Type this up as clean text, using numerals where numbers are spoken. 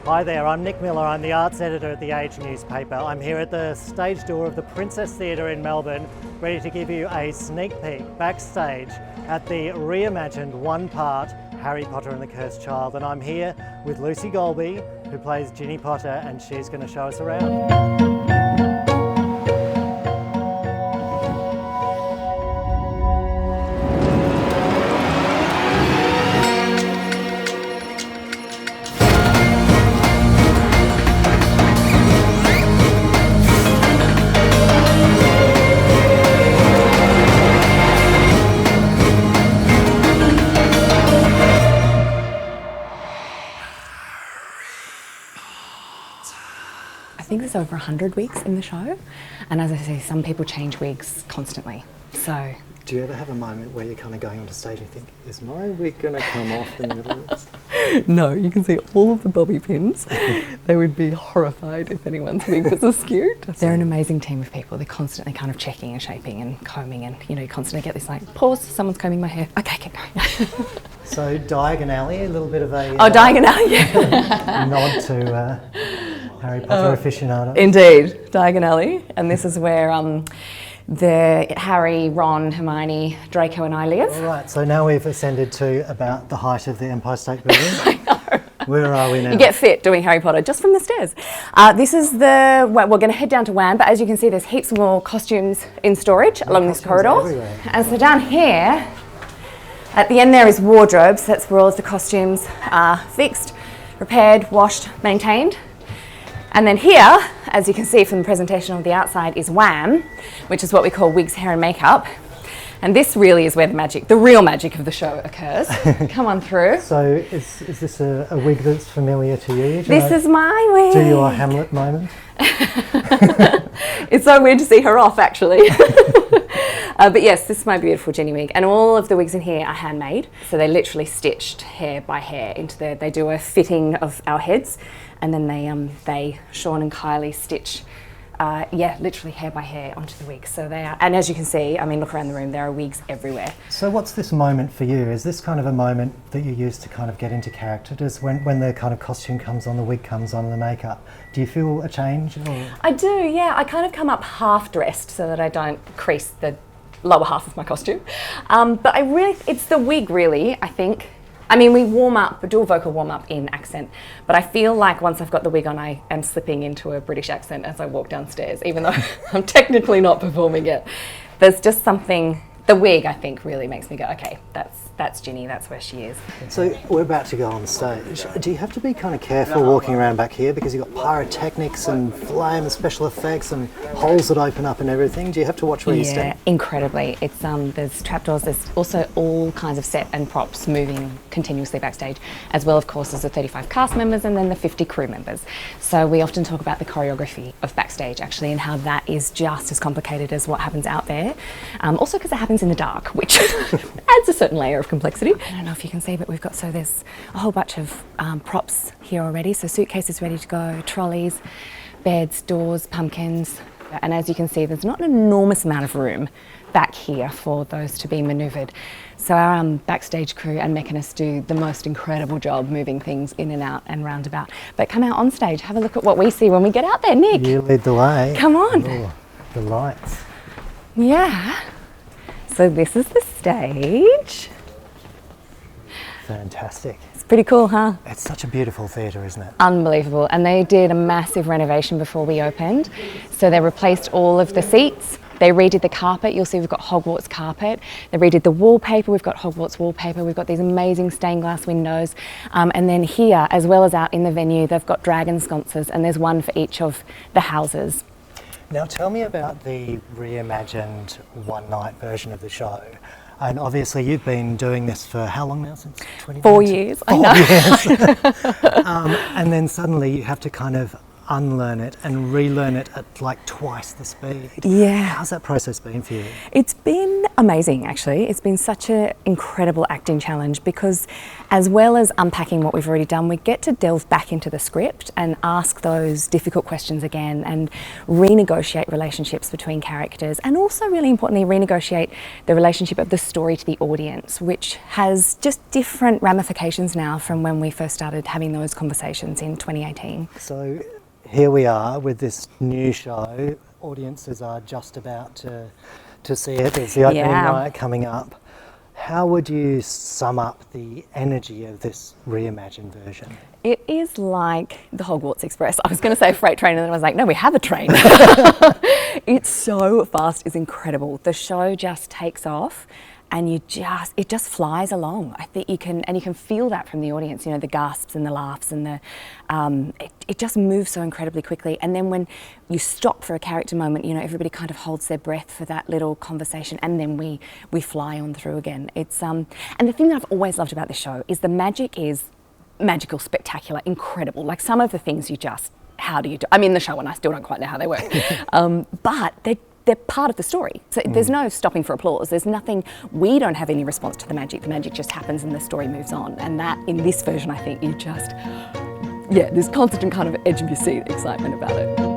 Hi there, I'm Nick Miller. I'm the arts editor at The Age newspaper. I'm here at the stage door of the Princess Theatre in Melbourne, ready to give you a sneak peek backstage at the reimagined one-part Harry Potter and the Cursed Child. And I'm here with Lucy Goleby, who plays Ginny Potter, and she's going to show us around. I think there's over 100 wigs in the show, and as I say, some people change wigs constantly. So, do you ever have a moment where you're kind of going onto stage and think, is my wig going to come off in the middle of this? No, you can see all of the bobby pins. They would be horrified if anyone's wig was askew. They're an amazing team of people. They're constantly kind of checking and shaping and combing, and you constantly get this like, pause, someone's combing my hair. Okay, keep going. So Diagon Alley, a little bit of a Diagon Alley, yeah. nod to Harry Potter aficionado. Indeed, Diagon Alley, and this is where the Harry, Ron, Hermione, Draco and I live. All right, so now we've ascended to about the height of the Empire State Building. I know. Where are we now? You get fit doing Harry Potter just from the stairs. This is we're going to head down to WAM, but as you can see, there's heaps more costumes in storage along this corridor. Everywhere. And so down here, at the end there is wardrobes. That's where all of the costumes are fixed, repaired, washed, maintained. And then here, as you can see from the presentation on the outside, is WAM, which is what we call wigs, hair and makeup. And this really is where the real magic of the show occurs. Come on through. So is this a wig that's familiar to you? This is my wig. Do your Hamlet moment? It's so weird to see her off, actually. But yes, this is my beautiful Ginny wig. And all of the wigs in here are handmade. So they're literally stitched hair by hair into they do a fitting of our heads. And then they, Sean and Kylie, stitch, literally hair by hair onto the wigs. So they are, and as you can see, I mean, look around the room, there are wigs everywhere. So what's this moment for you? Is this kind of a moment that you use to kind of get into character? Does when the kind of costume comes on, the wig comes on, the makeup, do you feel a change? Or? I do, yeah. I kind of come up half dressed so that I don't crease the lower half of my costume. But it's the wig really, I think. I mean, we do a vocal warm-up in accent, but I feel like once I've got the wig on, I am slipping into a British accent as I walk downstairs, even though I'm technically not performing it. There's just something, the wig, I think, really makes me go, okay, that's Ginny, that's where she is. So we're about to go on stage. Do you have to be kind of careful walking around back here because you've got pyrotechnics and flame and special effects and holes that open up and everything? Do you have to watch where you stand? Yeah, incredibly. It's there's trapdoors, there's also all kinds of set and props moving continuously backstage, as well, of course, as the 35 cast members and then the 50 crew members. So we often talk about the choreography of backstage, actually, and how that is just as complicated as what happens out there. Also because it happens in the dark, which adds a certain layer of complexity. I don't know if you can see, but there's a whole bunch of props here already. So suitcases ready to go, trolleys, beds, doors, pumpkins. And as you can see, there's not an enormous amount of room back here for those to be manoeuvred. So our backstage crew and mechanists do the most incredible job moving things in and out and roundabout. But come out on stage, have a look at what we see when we get out there, Nick. You lead the way. Come on. Oh, the lights. Yeah. So this is the stage. Fantastic. It's pretty cool, huh? It's such a beautiful theatre, isn't it? Unbelievable. And they did a massive renovation before we opened. So they replaced all of the seats. They redid the carpet. You'll see we've got Hogwarts carpet. They redid the wallpaper. We've got Hogwarts wallpaper. We've got these amazing stained glass windows. And then here, as well as out in the venue, they've got dragon sconces, and there's one for each of the houses. Now tell me about the reimagined one-night version of the show. And obviously you've been doing this for how long now? Since 2019? 4 years, I know. Years. And then suddenly you have to kind of unlearn it and relearn it at like twice the speed. Yeah. How's that process been for you? It's been amazing, actually. It's been such an incredible acting challenge because as well as unpacking what we've already done, we get to delve back into the script and ask those difficult questions again and renegotiate relationships between characters, and also really importantly renegotiate the relationship of the story to the audience, which has just different ramifications now from when we first started having those conversations in 2018. So here we are with this new show. Audiences are just about to see it. There's the opening night coming up. How would you sum up the energy of this reimagined version? It is like the Hogwarts Express. I was going to say freight train, and then I was like, no, we have a train. It's so fast, it's incredible. The show just takes off, and it just flies along. I think you can feel that from the audience. You know, the gasps and the laughs and the it just moves so incredibly quickly. And then when you stop for a character moment, you know, everybody kind of holds their breath for that little conversation, and then we fly on through again. It's and the thing that I've always loved about this show is the magic is magical, spectacular, incredible. Like some of the things how do you do? I'm in the show and I still don't quite know how they work, but they're part of the story. So there's no stopping for applause. There's nothing, we don't have any response to the magic. The magic just happens and the story moves on. And that, in this version, I think you just, there's constant kind of edge of your seat excitement about it.